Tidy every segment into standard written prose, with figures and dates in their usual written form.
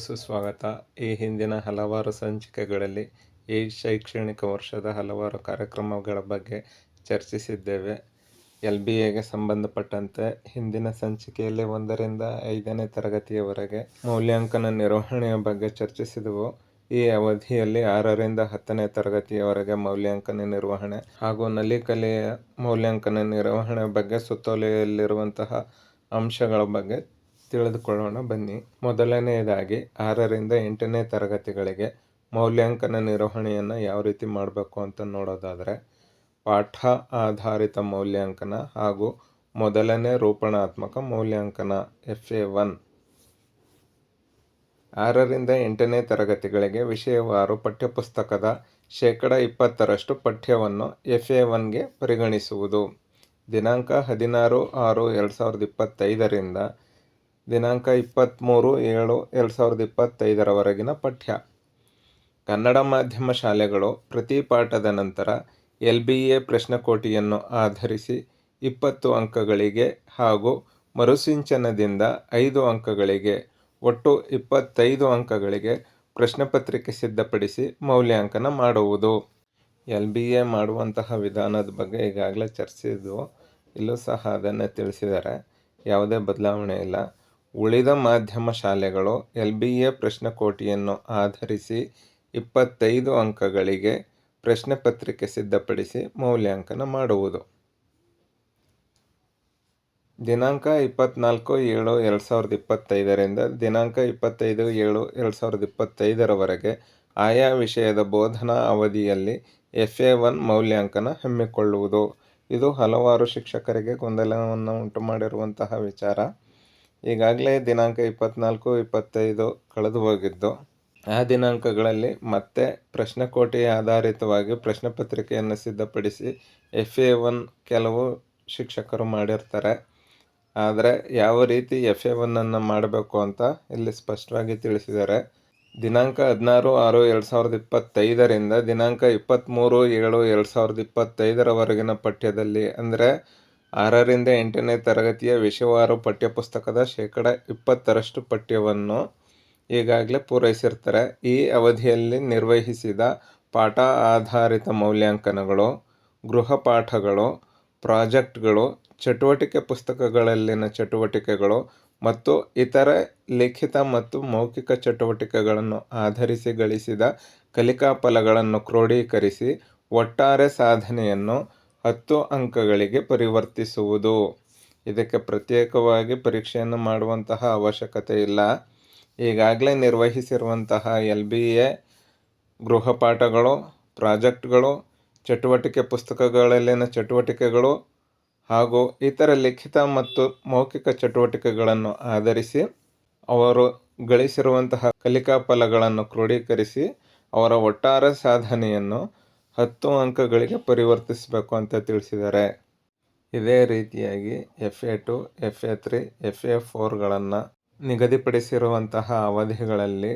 ಸುಸ್ವಾಗತ. ಈ ಹಿಂದಿನ ಹಲವಾರು ಸಂಚಿಕೆಗಳಲ್ಲಿ ಈ ಶೈಕ್ಷಣಿಕ ವರ್ಷದ ಹಲವಾರು ಕಾರ್ಯಕ್ರಮಗಳ ಬಗ್ಗೆ ಚರ್ಚಿಸಿದ್ದೇವೆ. LBAಗೆ ಸಂಬಂಧಪಟ್ಟಂತೆ ಹಿಂದಿನ ಸಂಚಿಕೆಯಲ್ಲಿ 1ರಿಂದ 5ನೇ ತರಗತಿಯವರೆಗೆ ಮೌಲ್ಯಾಂಕನ ನಿರ್ವಹಣೆಯ ಬಗ್ಗೆ ಚರ್ಚಿಸಿದೆವು. ಈ ಅವಧಿಯಲ್ಲಿ 6ರಿಂದ 10ನೇ ತರಗತಿಯವರೆಗೆ ಮೌಲ್ಯಾಂಕನ ನಿರ್ವಹಣೆ ಹಾಗೂ ನಲಿಕಲೆಯ ಮೌಲ್ಯಾಂಕನ ನಿರ್ವಹಣೆ ಬಗ್ಗೆ ಸುತ್ತೋಲೆಯಲ್ಲಿರುವಂತಹ ಅಂಶಗಳ ಬಗ್ಗೆ ತಿಳಿದುಕೊಳ್ಳೋಣ ಬನ್ನಿ. ಮೊದಲನೆಯದಾಗಿ 6ರಿಂದ 8ನೇ ತರಗತಿಗಳಿಗೆ ಮೌಲ್ಯಾಂಕನ ನಿರ್ವಹಣೆಯನ್ನು ಯಾವ ರೀತಿ ಮಾಡಬೇಕು ಅಂತ ನೋಡೋದಾದರೆ, ಪಾಠ ಆಧಾರಿತ ಮೌಲ್ಯಾಂಕನ ಹಾಗೂ ಮೊದಲನೇ ರೂಪಣಾತ್ಮಕ ಮೌಲ್ಯಾಂಕನ FA1. 6ರಿಂದ 8ನೇ ತರಗತಿಗಳಿಗೆ ವಿಷಯವಾರು ಪಠ್ಯಪುಸ್ತಕದ 20% ಪಠ್ಯವನ್ನು FA1ಗೆ ಪರಿಗಣಿಸುವುದು. ದಿನಾಂಕ 16/6/2025ರಿಂದ ದಿನಾಂಕ 23/7/2025ರವರೆಗಿನ ಪಠ್ಯ. ಕನ್ನಡ ಮಾಧ್ಯಮ ಶಾಲೆಗಳು ಪ್ರತಿ ಪಾಠದ ನಂತರ LBA ಪ್ರಶ್ನಕೋಟಿಯನ್ನು ಆಧರಿಸಿ 20 ಅಂಕಗಳಿಗೆ ಹಾಗೂ ಮರುಸಿಂಚನದಿಂದ 5 ಅಂಕಗಳಿಗೆ ಒಟ್ಟು 25 ಅಂಕಗಳಿಗೆ ಪ್ರಶ್ನೆಪತ್ರಿಕೆ ಸಿದ್ಧಪಡಿಸಿ ಮೌಲ್ಯಾಂಕನ ಮಾಡುವುದು. LBA ಮಾಡುವಂತಹ ವಿಧಾನದ ಬಗ್ಗೆ ಈಗಾಗಲೇ ಚರ್ಚಿಸಿದ್ವು. ಇಲ್ಲೂ ಸಹ ಅದನ್ನೇ ತಿಳಿಸಿದ್ದಾರೆ. ಯಾವುದೇ ಬದಲಾವಣೆ ಇಲ್ಲ. ಉಳಿದ ಮಾಧ್ಯಮ ಶಾಲೆಗಳು LBA ಪ್ರಶ್ನಕೋಟಿಯನ್ನು ಆಧರಿಸಿ 25 ಅಂಕಗಳಿಗೆ ಪ್ರಶ್ನೆ ಪತ್ರಿಕೆ ಸಿದ್ಧಪಡಿಸಿ ಮೌಲ್ಯಾಂಕನ ಮಾಡುವುದು. ದಿನಾಂಕ 24/7/2025ರಿಂದ ದಿನಾಂಕ 25/7/2025ರವರೆಗೆ ಆಯಾ ವಿಷಯದ ಬೋಧನಾ ಅವಧಿಯಲ್ಲಿ FA1 ಮೌಲ್ಯಾಂಕನ ಹಮ್ಮಿಕೊಳ್ಳುವುದು. ಇದು ಹಲವಾರು ಶಿಕ್ಷಕರಿಗೆ ಗೊಂದಲವನ್ನು ಉಂಟು ಮಾಡಿರುವಂತಹ ವಿಚಾರ. ಈಗಾಗಲೇ ದಿನಾಂಕ 24, 25 ಕಳೆದು ಹೋಗಿದ್ದು, ಆ ದಿನಾಂಕಗಳಲ್ಲಿ ಮತ್ತೆ ಪ್ರಶ್ನೆಕೋಟಿ ಆಧಾರಿತವಾಗಿ ಪ್ರಶ್ನೆ ಪತ್ರಿಕೆಯನ್ನು ಸಿದ್ಧಪಡಿಸಿ FA1 ಕೆಲವು ಶಿಕ್ಷಕರು ಮಾಡಿರ್ತಾರೆ. ಆದರೆ ಯಾವ ರೀತಿ FA1 ಮಾಡಬೇಕು ಅಂತ ಇಲ್ಲಿ ಸ್ಪಷ್ಟವಾಗಿ ತಿಳಿಸಿದ್ದಾರೆ. ದಿನಾಂಕ 16/6/2025ರಿಂದ ದಿನಾಂಕ 23/7/2025ರವರೆಗಿನ ಪಠ್ಯದಲ್ಲಿ, ಅಂದರೆ 6ರಿಂದ 8ನೇ ತರಗತಿಯ ವಿಷಯವಾರು ಪಠ್ಯಪುಸ್ತಕದ 20% ಪಠ್ಯವನ್ನು ಈಗಾಗಲೇ ಪೂರೈಸಿರ್ತಾರೆ. ಈ ಅವಧಿಯಲ್ಲಿ ನಿರ್ವಹಿಸಿದ ಪಾಠ ಆಧಾರಿತ ಮೌಲ್ಯಾಂಕನಗಳು, ಗೃಹಪಾಠಗಳು, ಪ್ರಾಜೆಕ್ಟ್ಗಳು, ಚಟುವಟಿಕೆ ಪುಸ್ತಕಗಳಲ್ಲಿನ ಚಟುವಟಿಕೆಗಳು ಮತ್ತು ಇತರೆ ಲಿಖಿತ ಮತ್ತು ಮೌಖಿಕ ಚಟುವಟಿಕೆಗಳನ್ನು ಆಧರಿಸಿ ಗಳಿಸಿದ ಕಲಿಕಾ ಫಲಗಳನ್ನು ಕ್ರೋಢೀಕರಿಸಿ ಒಟ್ಟಾರೆ ಸಾಧನೆಯನ್ನು 10 ಅಂಕಗಳಿಗೆ ಪರಿವರ್ತಿಸುವುದು. ಇದಕ್ಕೆ ಪ್ರತ್ಯೇಕವಾಗಿ ಪರೀಕ್ಷೆಯನ್ನು ಮಾಡುವಂತಹ ಅವಶ್ಯಕತೆ ಇಲ್ಲ. ಈಗಾಗಲೇ ನಿರ್ವಹಿಸಿರುವಂತಹ LBA ಗೃಹಪಾಠಗಳು, ಪ್ರಾಜೆಕ್ಟ್ಗಳು, ಚಟುವಟಿಕೆ ಪುಸ್ತಕಗಳಲ್ಲಿನ ಚಟುವಟಿಕೆಗಳು ಹಾಗೂ ಇತರ ಲಿಖಿತ ಮತ್ತು ಮೌಖಿಕ ಚಟುವಟಿಕೆಗಳನ್ನು ಆಧರಿಸಿ ಅವರು ಗಳಿಸಿರುವಂತಹ ಕಲಿಕಾ ಫಲಗಳನ್ನು ಕ್ರೋಢೀಕರಿಸಿ ಅವರ ಒಟ್ಟಾರೆ ಸಾಧನೆಯನ್ನು 10 ಅಂಕಗಳಿಗೆ ಪರಿವರ್ತಿಸಬೇಕು ಅಂತ ತಿಳಿಸಿದ್ದಾರೆ. ಇದೇ ರೀತಿಯಾಗಿ FA2, FA3, FA4ಗಳನ್ನು ನಿಗದಿಪಡಿಸಿರುವಂತಹ ಅವಧಿಗಳಲ್ಲಿ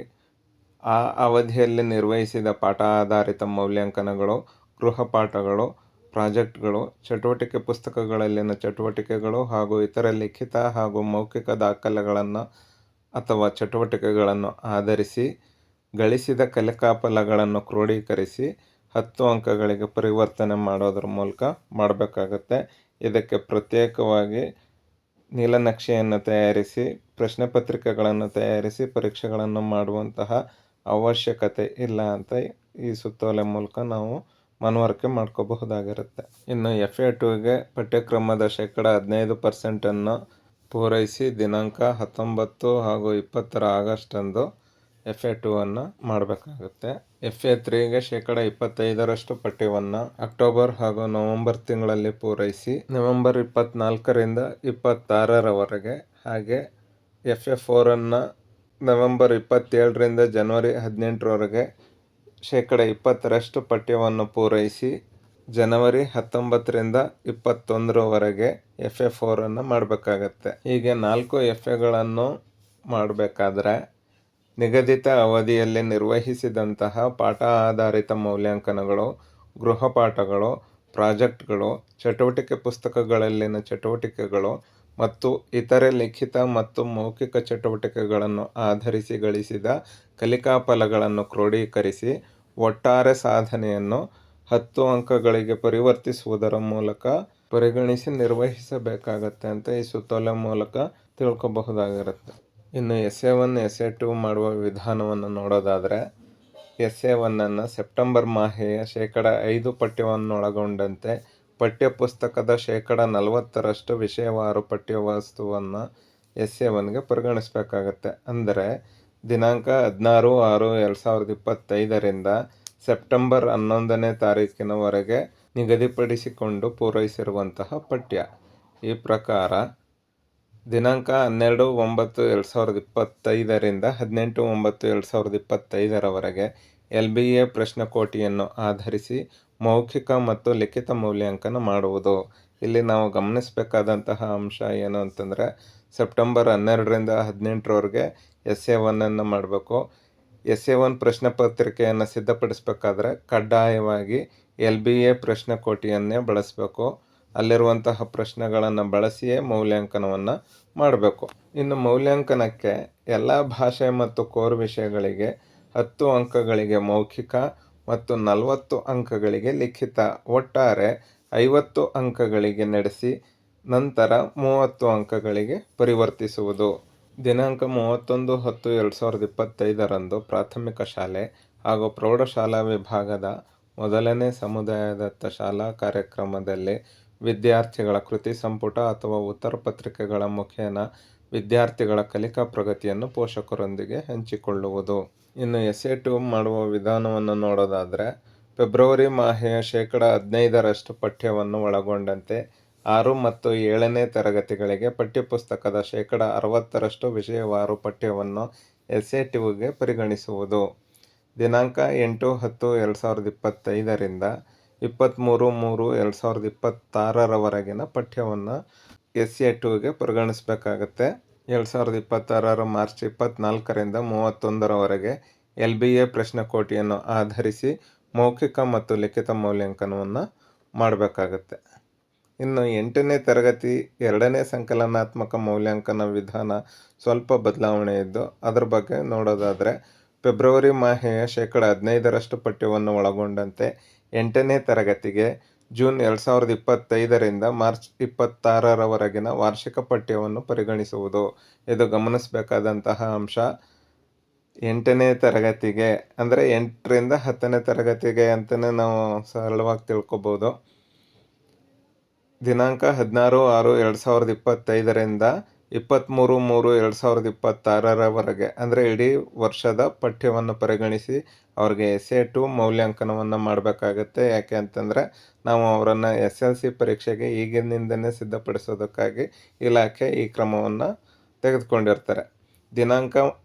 ಆ ಅವಧಿಯಲ್ಲಿ ನಿರ್ವಹಿಸಿದ ಪಾಠ ಆಧಾರಿತ ಮೌಲ್ಯಾಂಕನಗಳು, ಗೃಹಪಾಠಗಳು, ಪ್ರಾಜೆಕ್ಟ್ಗಳು, ಚಟುವಟಿಕೆ ಪುಸ್ತಕಗಳಲ್ಲಿನ ಚಟುವಟಿಕೆಗಳು ಹಾಗೂ ಇತರ ಲಿಖಿತ ಹಾಗೂ ಮೌಖಿಕ ದಾಖಲೆಗಳನ್ನು ಅಥವಾ ಚಟುವಟಿಕೆಗಳನ್ನು ಆಧರಿಸಿ ಗಳಿಸಿದ ಕಲಿಕಾ ಫಲಗಳನ್ನು ಕ್ರೋಢೀಕರಿಸಿ 10 ಅಂಕಗಳಿಗೆ ಪರಿವರ್ತನೆ ಮಾಡೋದ್ರ ಮೂಲಕ ಮಾಡಬೇಕಾಗತ್ತೆ. ಇದಕ್ಕೆ ಪ್ರತ್ಯೇಕವಾಗಿ ನೀಲನಕ್ಷೆಯನ್ನು ತಯಾರಿಸಿ ಪ್ರಶ್ನೆ ಪತ್ರಿಕೆಗಳನ್ನು ತಯಾರಿಸಿ ಪರೀಕ್ಷೆಗಳನ್ನು ಮಾಡುವಂತಹ ಅವಶ್ಯಕತೆ ಇಲ್ಲ ಅಂತ ಈ ಸುತ್ತೋಲೆ ಮೂಲಕ ನಾವು ಮನವರಿಕೆ ಮಾಡ್ಕೋಬಹುದಾಗಿರುತ್ತೆ. ಇನ್ನು FA2ಗೆ ಪಠ್ಯಕ್ರಮದ 15% ಪೂರೈಸಿ ದಿನಾಂಕ 19 ಹಾಗೂ 20 ಆಗಸ್ಟಂದು FA2 ಮಾಡಬೇಕಾಗುತ್ತೆ. FA3ಗೆ 25% ಪಠ್ಯವನ್ನು ಅಕ್ಟೋಬರ್ ಹಾಗೂ ನವೆಂಬರ್ ತಿಂಗಳಲ್ಲಿ ಪೂರೈಸಿ ನವೆಂಬರ್ 24ರಿಂದ 26ರವರೆಗೆ, ಹಾಗೆ FA4 ನವೆಂಬರ್ 27ರಿಂದ ಜನವರಿ 18ರವರೆಗೆ 20% ಪಠ್ಯವನ್ನು ಪೂರೈಸಿ ಜನವರಿ 19ರಿಂದ 21ರವರೆಗೆ FA4 ಮಾಡಬೇಕಾಗತ್ತೆ. ಹೀಗೆ 4 FAಗಳನ್ನು ಮಾಡಬೇಕಾದ್ರೆ ನಿಗದಿತ ಅವಧಿಯಲ್ಲಿ ನಿರ್ವಹಿಸಿದಂತಹ ಪಾಠ ಆಧಾರಿತ ಮೌಲ್ಯಾಂಕನಗಳು, ಗೃಹಪಾಠಗಳು, ಪ್ರಾಜೆಕ್ಟ್ಗಳು, ಚಟುವಟಿಕೆ ಪುಸ್ತಕಗಳಲ್ಲಿನ ಚಟುವಟಿಕೆಗಳು ಮತ್ತು ಇತರೆ ಲಿಖಿತ ಮತ್ತು ಮೌಖಿಕ ಚಟುವಟಿಕೆಗಳನ್ನು ಆಧರಿಸಿ ಗಳಿಸಿದ ಕಲಿಕಾ ಫಲಗಳನ್ನು ಕ್ರೋಢೀಕರಿಸಿ ಒಟ್ಟಾರೆ ಸಾಧನೆಯನ್ನು 10 ಅಂಕಗಳಿಗೆ ಪರಿವರ್ತಿಸುವುದರ ಮೂಲಕ ಪರಿಗಣಿಸಿ ನಿರ್ವಹಿಸಬೇಕಾಗತ್ತೆ ಅಂತ ಈ ಸುತ್ತೋಲೆ ಮೂಲಕ ತಿಳ್ಕೊಬಹುದಾಗಿರುತ್ತೆ. ಇನ್ನು ಎಸ್ಸೆ 1 ಎಸ್ಸೆ 2 ಮಾಡುವ ವಿಧಾನವನ್ನು ನೋಡೋದಾದರೆ ಎಸ್ಸೆ 1 ಸೆಪ್ಟೆಂಬರ್ ಮಾಹೆಯ 5% ಪಠ್ಯವನ್ನೊಳಗೊಂಡಂತೆ ಪಠ್ಯಪುಸ್ತಕದ 40% ವಿಷಯವಾರು ಪಠ್ಯವಸ್ತುವನ್ನು ಎಸ್ಸೆ 1ಗೆ ಪರಿಗಣಿಸಬೇಕಾಗತ್ತೆ. ಅಂದರೆ ದಿನಾಂಕ 16/6/2025ರಿಂದ ಸೆಪ್ಟೆಂಬರ್ 11ನೇ ತಾರೀಕಿನವರೆಗೆ ನಿಗದಿಪಡಿಸಿಕೊಂಡು ಪೂರೈಸಿರುವಂತಹ ಪಠ್ಯ. ಈ ಪ್ರಕಾರ ದಿನಾಂಕ 12/9/2025ರಿಂದ 18/9/2025ರವರೆಗೆ LBA ಪ್ರಶ್ನಕೋಟಿಯನ್ನು ಆಧರಿಸಿ ಮೌಖಿಕ ಮತ್ತು ಲಿಖಿತ ಮೌಲ್ಯಾಂಕನ ಮಾಡುವುದು. ಇಲ್ಲಿ ನಾವು ಗಮನಿಸಬೇಕಾದಂತಹ ಅಂಶ ಏನು ಅಂತಂದರೆ ಸೆಪ್ಟೆಂಬರ್ 12ರಿಂದ 18ರವರೆಗೆ ಎಸ್ಸೆ 1 ಮಾಡಬೇಕು. ಎಸ್ಸೆ 1 ಪ್ರಶ್ನೆ ಪತ್ರಿಕೆಯನ್ನು ಸಿದ್ಧಪಡಿಸಬೇಕಾದ್ರೆ ಕಡ್ಡಾಯವಾಗಿ LBA ಪ್ರಶ್ನಕೋಟಿಯನ್ನೇ ಬಳಸಬೇಕು. ಅಲ್ಲಿರುವಂತಹ ಪ್ರಶ್ನೆಗಳನ್ನು ಬಳಸಿಯೇ ಮೌಲ್ಯಾಂಕನವನ್ನು ಮಾಡಬೇಕು. ಇನ್ನು ಮೌಲ್ಯಾಂಕನಕ್ಕೆ ಎಲ್ಲ ಭಾಷೆ ಮತ್ತು ಕೋರ್ ವಿಷಯಗಳಿಗೆ 10 ಅಂಕಗಳಿಗೆ ಮೌಖಿಕ ಮತ್ತು 40 ಅಂಕಗಳಿಗೆ ಲಿಖಿತ, ಒಟ್ಟಾರೆ 50 ಅಂಕಗಳಿಗೆ ನಡೆಸಿ ನಂತರ 30 ಅಂಕಗಳಿಗೆ ಪರಿವರ್ತಿಸುವುದು. ದಿನಾಂಕ 31/10/2025ರಂದು ಪ್ರಾಥಮಿಕ ಶಾಲೆ ಹಾಗೂ ಪ್ರೌಢಶಾಲಾ ವಿಭಾಗದ 1ನೇ ಸಮುದಾಯದತ್ತ ಶಾಲಾ ಕಾರ್ಯಕ್ರಮದಲ್ಲಿ ವಿದ್ಯಾರ್ಥಿಗಳ ಕೃತಿ ಸಂಪುಟ ಅಥವಾ ಉತ್ತರ ಪತ್ರಿಕೆಗಳ ಮುಖೇನ ವಿದ್ಯಾರ್ಥಿಗಳ ಕಲಿಕಾ ಪ್ರಗತಿಯನ್ನು ಪೋಷಕರೊಂದಿಗೆ ಹಂಚಿಕೊಳ್ಳುವುದು. ಇನ್ನು ಎಸ್ಸೆ 2 ಮಾಡುವ ವಿಧಾನವನ್ನು ನೋಡೋದಾದರೆ ಫೆಬ್ರವರಿ ಮಾಹೆಯ 15% ಪಠ್ಯವನ್ನು ಒಳಗೊಂಡಂತೆ 6 ಮತ್ತು 7ನೇ ತರಗತಿಗಳಿಗೆ ಪಠ್ಯಪುಸ್ತಕದ 60% ವಿಷಯವಾರು ಪಠ್ಯವನ್ನು ಎಸ್ಸೆ 2ಗೆ ಪರಿಗಣಿಸುವುದು. ದಿನಾಂಕ 8/10/2025ರಿಂದ 23/3/2026ರವರೆಗಿನ ಪಠ್ಯವನ್ನು ಎಸ್ಸೆ 2ಗೆ ಪರಿಗಣಿಸಬೇಕಾಗತ್ತೆ. 2026 ಮಾರ್ಚ್ 24ರಿಂದ 31ರವರೆಗೆ LBA ಪ್ರಶ್ನಕೋಟಿಯನ್ನು ಆಧರಿಸಿ ಮೌಖಿಕ ಮತ್ತು ಲಿಖಿತ ಮೌಲ್ಯಾಂಕನವನ್ನು ಮಾಡಬೇಕಾಗತ್ತೆ. ಇನ್ನು 8ನೇ ತರಗತಿ 2ನೇ ಸಂಕಲನಾತ್ಮಕ ಮೌಲ್ಯಾಂಕನ ವಿಧಾನ ಸ್ವಲ್ಪ ಬದಲಾವಣೆ ಇದ್ದು ಅದರ ಬಗ್ಗೆ ನೋಡೋದಾದರೆ ಫೆಬ್ರವರಿ ಮಾಹೆಯ 15% ಪಠ್ಯವನ್ನು ಒಳಗೊಂಡಂತೆ 8ನೇ ತರಗತಿಗೆ ಜೂನ್ 2025ರಿಂದ ಮಾರ್ಚ್ 26ರವರೆಗಿನ ವಾರ್ಷಿಕ ಪಠ್ಯವನ್ನು ಪರಿಗಣಿಸುವುದು. ಇದು ಗಮನಿಸಬೇಕಾದಂತಹ ಅಂಶ. 8ನೇ ತರಗತಿಗೆ ಅಂದರೆ 8ರಿಂದ 10ನೇ ತರಗತಿಗೆ ಅಂತಲೇ ನಾವು ಸರಳವಾಗಿ ತಿಳ್ಕೊಬೋದು. ದಿನಾಂಕ 16/6/2025ರಿಂದ 23/3/2026ರವರೆಗೆ ಅಂದರೆ ಇಡೀ ವರ್ಷದ ಪಠ್ಯವನ್ನು ಪರಿಗಣಿಸಿ ಅವ್ರಿಗೆ ಎಸ್ಸೆ 2 ಮೌಲ್ಯಾಂಕನವನ್ನು ಮಾಡಬೇಕಾಗತ್ತೆ. ಯಾಕೆ ಅಂತಂದರೆ ನಾವು ಅವರನ್ನು SLC ಪರೀಕ್ಷೆಗೆ ಈಗಿನಿಂದನೇ ಸಿದ್ಧಪಡಿಸೋದಕ್ಕಾಗಿ ಇಲಾಖೆ ಈ ಕ್ರಮವನ್ನು ತೆಗೆದುಕೊಂಡಿರ್ತಾರೆ. ದಿನಾಂಕ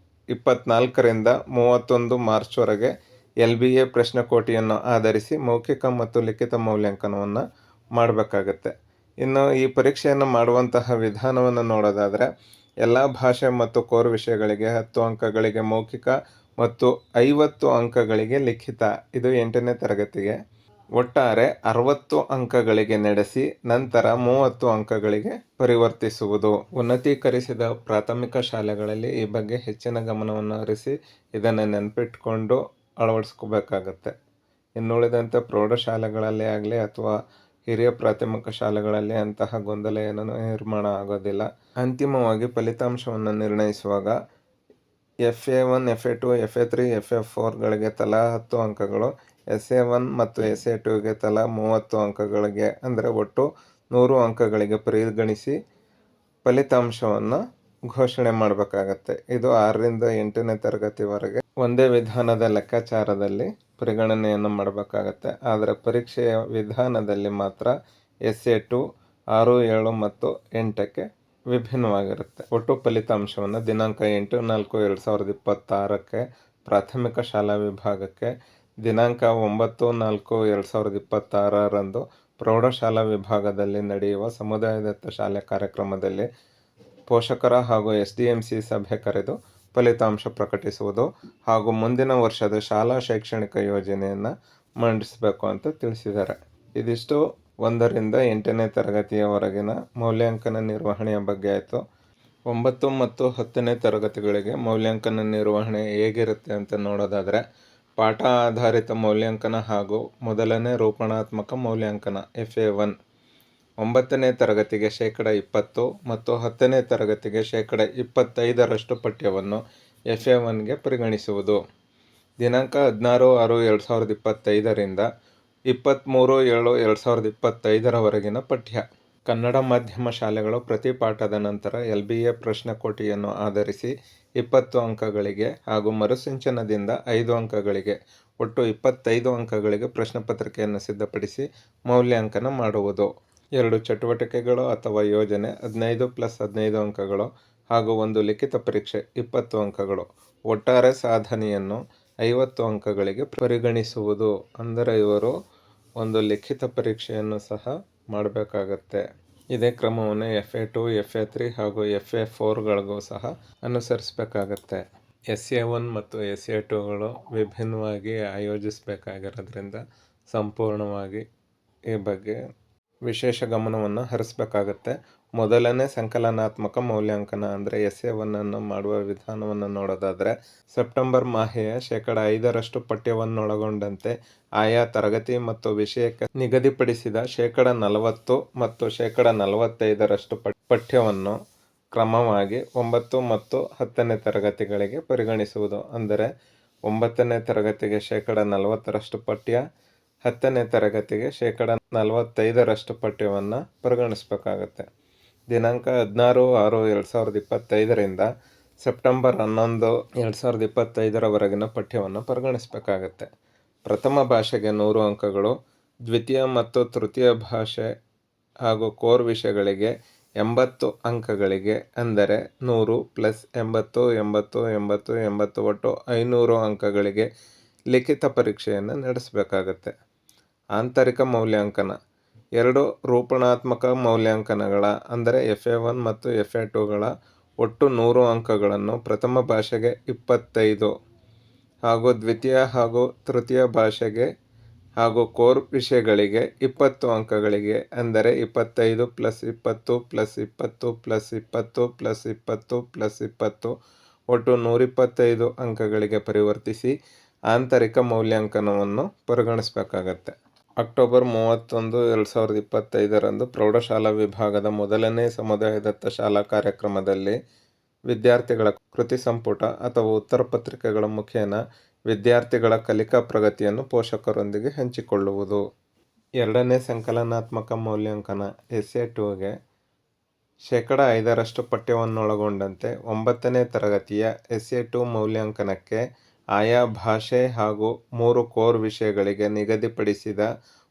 24ರಿಂದ 31 ಮಾರ್ಚ್ವರೆಗೆ LBA ಪ್ರಶ್ನಕೋಟಿಯನ್ನು ಆಧರಿಸಿ ಮೌಖಿಕ ಮತ್ತು ಲಿಖಿತ ಮೌಲ್ಯಾಂಕನವನ್ನು ಮಾಡಬೇಕಾಗತ್ತೆ. ಇನ್ನು ಈ ಪರೀಕ್ಷೆಯನ್ನು ಮಾಡುವಂತಹ ವಿಧಾನವನ್ನು ನೋಡೋದಾದರೆ ಎಲ್ಲ ಭಾಷೆ ಮತ್ತು ಕೋರ್ ವಿಷಯಗಳಿಗೆ 10 ಅಂಕಗಳಿಗೆ ಮೌಖಿಕ ಮತ್ತು 50 ಅಂಕಗಳಿಗೆ ಲಿಖಿತ. ಇದು 8ನೇ ತರಗತಿಗೆ. ಒಟ್ಟಾರೆ 60 ಅಂಕಗಳಿಗೆ ನಡೆಸಿ ನಂತರ 30 ಅಂಕಗಳಿಗೆ ಪರಿವರ್ತಿಸುವುದು. ಉನ್ನತೀಕರಿಸಿದ ಪ್ರಾಥಮಿಕ ಶಾಲೆಗಳಲ್ಲಿ ಈ ಬಗ್ಗೆ ಹೆಚ್ಚಿನ ಗಮನವನ್ನು ಹರಿಸಿ ಇದನ್ನು ನೆನಪಿಟ್ಕೊಂಡು ಅಳವಡಿಸ್ಕೋಬೇಕಾಗತ್ತೆ. ಇನ್ನುಳಿದಂತೆ ಪ್ರೌಢಶಾಲೆಗಳಲ್ಲಿ ಆಗಲಿ ಅಥವಾ ಹಿರಿಯ ಪ್ರಾಥಮಿಕ ಶಾಲೆಗಳಲ್ಲಿ ಅಂತಹ ಗೊಂದಲ ಏನೂ ನಿರ್ಮಾಣ ಆಗೋದಿಲ್ಲ. ಅಂತಿಮವಾಗಿ ಫಲಿತಾಂಶವನ್ನು ನಿರ್ಣಯಿಸುವಾಗ ಎಫ್ಎ 1, ಎಫ್ಎ 2, ಎಫ್ಎ 3, ಎಫ್ಎ 4ಗಳಿಗೆ ತಲಾ 10 ಅಂಕಗಳು, ಎಸ್ಸೆ 1 ಮತ್ತು ಎಸ್ಸೆ 2ಗೆ ತಲಾ 30 ಅಂಕಗಳಿಗೆ ಅಂದರೆ ಒಟ್ಟು 100 ಅಂಕಗಳಿಗೆ ಪರಿಗಣಿಸಿ ಫಲಿತಾಂಶವನ್ನು ಘೋಷಣೆ ಮಾಡಬೇಕಾಗತ್ತೆ. ಇದು 6ರಿಂದ 8ನೇ ತರಗತಿವರೆಗೆ ಒಂದೇ ವಿಧಾನದ ಲೆಕ್ಕಾಚಾರದಲ್ಲಿ ಪರಿಗಣನೆಯನ್ನು ಮಾಡಬೇಕಾಗತ್ತೆ. ಆದರೆ ಪರೀಕ್ಷೆಯ ವಿಧಾನದಲ್ಲಿ ಮಾತ್ರ ಎಸ್ಸೆ 2 6, 7 ಮತ್ತು 8ಕ್ಕೆ ವಿಭಿನ್ನವಾಗಿರುತ್ತೆ. ಒಟ್ಟು ಫಲಿತಾಂಶವನ್ನು ದಿನಾಂಕ 8/4/2026ಕ್ಕೆ ಪ್ರಾಥಮಿಕ ಶಾಲಾ ವಿಭಾಗಕ್ಕೆ, ದಿನಾಂಕ 9/4/2026ರಂದು ಪ್ರೌಢಶಾಲಾ ವಿಭಾಗದಲ್ಲಿ ನಡೆಯುವ ಸಮುದಾಯದತ್ತ ಶಾಲೆ ಕಾರ್ಯಕ್ರಮದಲ್ಲಿ ಪೋಷಕರ ಹಾಗೂ SDMC ಸಭೆ ಕರೆದು ಫಲಿತಾಂಶ ಪ್ರಕಟಿಸುವುದು ಹಾಗೂ ಮುಂದಿನ ವರ್ಷದ ಶಾಲಾ ಶೈಕ್ಷಣಿಕ ಯೋಜನೆಯನ್ನು ಮಂಡಿಸಬೇಕು ಅಂತ ತಿಳಿಸಿದ್ದಾರೆ. ಇದಿಷ್ಟು 1ರಿಂದ 8ನೇ ತರಗತಿಯವರೆಗಿನ ಮೌಲ್ಯಾಂಕನ ನಿರ್ವಹಣೆಯ ಬಗ್ಗೆ ಆಯಿತು. 9 ಮತ್ತು 10ನೇ ತರಗತಿಗಳಿಗೆ ಮೌಲ್ಯಾಂಕನ ನಿರ್ವಹಣೆ ಹೇಗಿರುತ್ತೆ ಅಂತ ನೋಡೋದಾದರೆ, ಪಾಠ ಆಧಾರಿತ ಮೌಲ್ಯಾಂಕನ ಹಾಗೂ ಮೊದಲನೇ ರೂಪಣಾತ್ಮಕ ಮೌಲ್ಯಾಂಕನ FA1. 9ನೇ ತರಗತಿಗೆ 20% ಮತ್ತು 10ನೇ ತರಗತಿಗೆ 25% ಪಠ್ಯವನ್ನು FA1ಗೆ ಪರಿಗಣಿಸುವುದು. ದಿನಾಂಕ 16/6/2025ರಿಂದ 23/7/2025ರವರೆಗಿನ ಪಠ್ಯ. ಕನ್ನಡ ಮಾಧ್ಯಮ ಶಾಲೆಗಳು ಪ್ರತಿ ಪಾಠದ ನಂತರ LBA ಪ್ರಶ್ನೆಕೋಟಿಯನ್ನು ಆಧರಿಸಿ 20 ಅಂಕಗಳಿಗೆ ಹಾಗೂ ಮರುಸಿಂಚನದಿಂದ 5 ಅಂಕಗಳಿಗೆ ಒಟ್ಟು 25 ಅಂಕಗಳಿಗೆ ಪ್ರಶ್ನೆ ಪತ್ರಿಕೆಯನ್ನು ಸಿದ್ಧಪಡಿಸಿ ಮೌಲ್ಯಾಂಕನ ಮಾಡುವುದು. 2 ಚಟುವಟಿಕೆಗಳು ಅಥವಾ ಯೋಜನೆ 15+15 ಅಂಕಗಳು ಹಾಗೂ ಒಂದು ಲಿಖಿತ ಪರೀಕ್ಷೆ 20 ಅಂಕಗಳು. ಒಟ್ಟಾರೆ ಸಾಧನೆಯನ್ನು 50 ಅಂಕಗಳಿಗೆ ಪರಿಗಣಿಸುವುದು. ಅಂದರೆ ಇವರು ಒಂದು ಲಿಖಿತ ಪರೀಕ್ಷೆಯನ್ನು ಸಹ ಮಾಡಬೇಕಾಗತ್ತೆ. ಇದೇ ಕ್ರಮವನ್ನು FA2, FA3 ಹಾಗೂ FA4ಗಳಿಗೂ ಸಹ ಅನುಸರಿಸಬೇಕಾಗತ್ತೆ. SA1 ಮತ್ತು SA2ಗಳು ವಿಭಿನ್ನವಾಗಿ ಆಯೋಜಿಸಬೇಕಾಗಿರೋದ್ರಿಂದ ಸಂಪೂರ್ಣವಾಗಿ ಈ ಬಗ್ಗೆ ವಿಶೇಷ ಗಮನವನ್ನು ಹರಿಸಬೇಕಾಗತ್ತೆ. ಮೊದಲನೇ ಸಂಕಲನಾತ್ಮಕ ಮೌಲ್ಯಾಂಕನ ಅಂದರೆ SA1 ಮಾಡುವ ವಿಧಾನವನ್ನು ನೋಡೋದಾದರೆ, ಸೆಪ್ಟೆಂಬರ್ ಮಾಹೆಯ 5% ಪಠ್ಯವನ್ನೊಳಗೊಂಡಂತೆ ಆಯಾ ತರಗತಿ ಮತ್ತು ವಿಷಯಕ್ಕೆ ನಿಗದಿಪಡಿಸಿದ 40% ಮತ್ತು 45% ಪಠ್ಯವನ್ನು ಕ್ರಮವಾಗಿ 9 ಮತ್ತು 10ನೇ ತರಗತಿಗಳಿಗೆ ಪರಿಗಣಿಸುವುದು. ಅಂದರೆ 9ನೇ ತರಗತಿಗೆ 40% ಪಠ್ಯ, 10ನೇ ತರಗತಿಗೆ 45% ಪಠ್ಯವನ್ನು ಪರಿಗಣಿಸಬೇಕಾಗತ್ತೆ. ದಿನಾಂಕ 16/6/2025ರಿಂದ ಸೆಪ್ಟೆಂಬರ್ 11, 2025ರವರೆಗಿನ ಪಠ್ಯವನ್ನು ಪರಿಗಣಿಸಬೇಕಾಗತ್ತೆ. ಪ್ರಥಮ ಭಾಷೆಗೆ 100 ಅಂಕಗಳು, ದ್ವಿತೀಯ ಮತ್ತು ತೃತೀಯ ಭಾಷೆ ಹಾಗೂ ಕೋರ್ ವಿಷಯಗಳಿಗೆ 80 ಅಂಕಗಳಿಗೆ, ಅಂದರೆ 100 + 80 80 80 80 ಒಟ್ಟು 500 ಅಂಕಗಳಿಗೆ ಲಿಖಿತ ಪರೀಕ್ಷೆಯನ್ನು ನಡೆಸಬೇಕಾಗತ್ತೆ. ಆಂತರಿಕ ಮೌಲ್ಯಾಂಕನ 2 ರೂಪಣಾತ್ಮಕ ಮೌಲ್ಯಾಂಕನಗಳ ಅಂದರೆ FA1 ಮತ್ತು FA2ಗಳ ಒಟ್ಟು 100 ಅಂಕಗಳನ್ನು ಪ್ರಥಮ ಭಾಷೆಗೆ 25 ಹಾಗೂ ದ್ವಿತೀಯ ಹಾಗೂ ತೃತೀಯ ಭಾಷೆಗೆ ಹಾಗೂ ಕೋರ್ ವಿಷಯಗಳಿಗೆ 20 ಅಂಕಗಳಿಗೆ, ಅಂದರೆ 25 + 20 + 20 + 20 + 20 + 20 ಒಟ್ಟು 125 ಅಂಕಗಳಿಗೆ ಪರಿವರ್ತಿಸಿ ಆಂತರಿಕ ಮೌಲ್ಯಾಂಕನವನ್ನು ಪರಿಗಣಿಸಬೇಕಾಗತ್ತೆ. ಅಕ್ಟೋಬರ್ 31, 2025ರಂದು ಪ್ರೌಢಶಾಲಾ ವಿಭಾಗದ ಮೊದಲನೇ ಸಮುದಾಯದತ್ತ ಶಾಲಾ ಕಾರ್ಯಕ್ರಮದಲ್ಲಿ ವಿದ್ಯಾರ್ಥಿಗಳ ಕೃತಿ ಸಂಪುಟ ಅಥವಾ ಉತ್ತರ ಪತ್ರಿಕೆಗಳ ಮುಖೇನ ವಿದ್ಯಾರ್ಥಿಗಳ ಕಲಿಕಾ ಪ್ರಗತಿಯನ್ನು ಪೋಷಕರೊಂದಿಗೆ ಹಂಚಿಕೊಳ್ಳುವುದು. 2ನೇ ಸಂಕಲನಾತ್ಮಕ ಮೌಲ್ಯಾಂಕನ SA2ಗೆ 5% ಪಠ್ಯವನ್ನೊಳಗೊಂಡಂತೆ 9ನೇ ತರಗತಿಯ SA2 ಮೌಲ್ಯಾಂಕನಕ್ಕೆ ಆಯಾ ಭಾಷೆ ಹಾಗೂ 3 ಕೋರ್ ವಿಷಯಗಳಿಗೆ ನಿಗದಿಪಡಿಸಿದ